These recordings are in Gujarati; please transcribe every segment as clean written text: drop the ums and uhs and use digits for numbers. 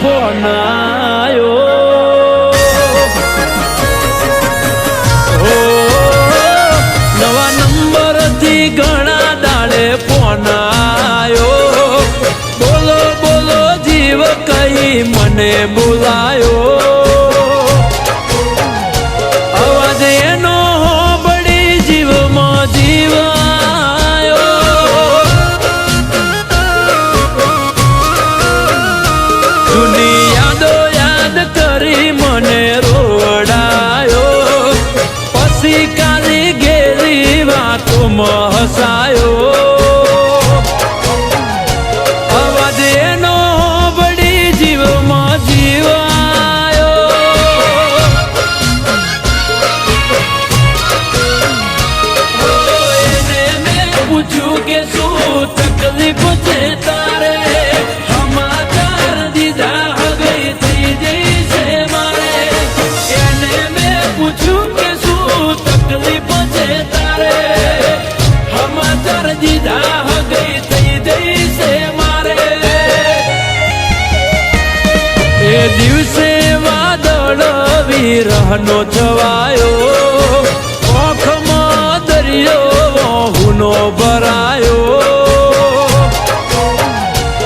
ફોન આયો નવા નંબર થી ઘણા દાડે ફોન આયો બોલો બોલો જીવ કઈ મને બોલાયો અવાજ એનો બળી જીવમાં જીવ જૂની યાદો યાદ કરી મને રોડાયો પછી કાલી ઘેરી વાતોમાં હસાયો અવાજ એનો બળી જીવમાં જીવાયો એને મેં પૂછ્યું કે શું તકલીફ છે તારે એ દિવસે વાદળ વિરહનો છવાયો ઓખમાં દરિયો હુનો ભરાયો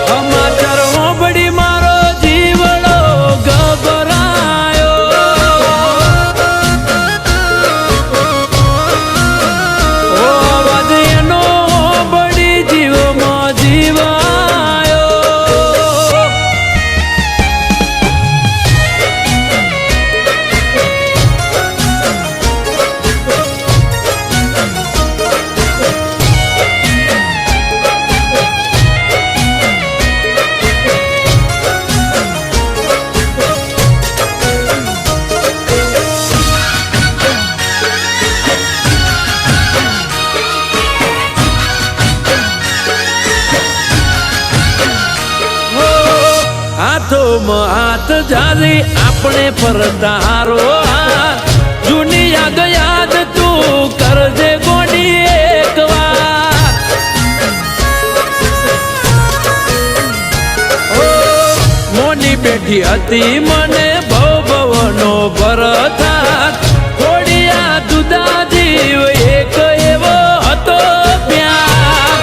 સમાચાર હોંભળી મારો જીવડો ગભરાયો અવાજ એનો હોંભળી જીવમાં જીવા હાથોમાં હાથ જાલી આપણે ફરતારો જૂની યાદ યાદ તું કરજે ગોડી એક વાર મોની બેઠી હતી મને ભવ ભવનો ભરતા થોડિયા દુદા જીવ એક એવો હતો પ્યાર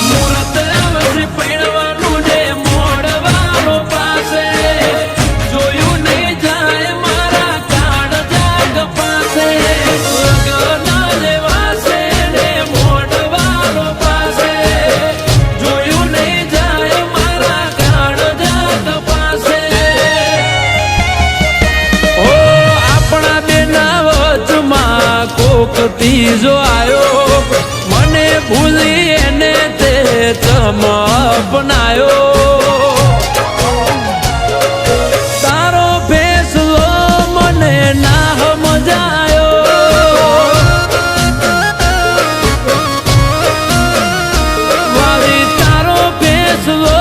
મુરત આવશે પૈણવાનું ને મોડવાનો પાસે જોયું નહીં જાય મારા કાળ જાગ પાસે લગના લેવાશે ને મોડવાનો પાસે જોયું નહીં જાય મારા કાળ જાગ પાસે ઓ આપણા બેના વચમાં કોક ત્રીજો આયો મને ભૂલી એને તે ચમ અપનાયો તારો ફેસલો મને ના સમજાયો મારી તારો ફેસલો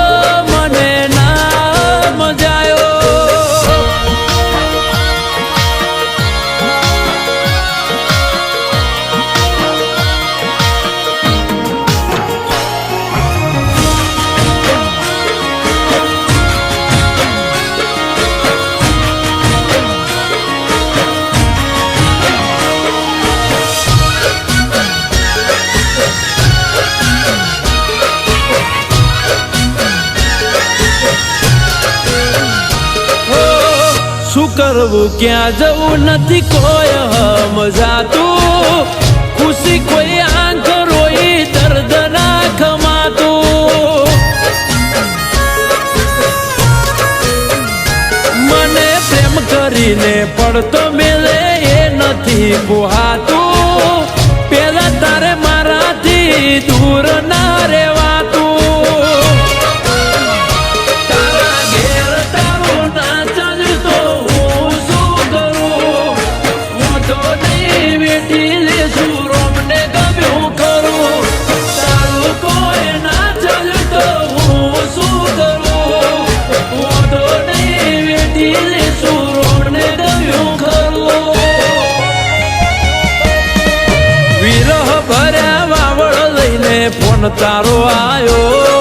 મને ના સમજાયો શું કરવું ક્યાં જવું નથી કોઈ સમજાતું ખુશી કોઈ આંખ રોઈ દર્દ ના ખમાતું મને પ્રેમ કરીને પડતો મેલે એ નથી પોહાતું પેલા તારે મારાથી દૂર ના રહેવાતું ફોન તારો આયો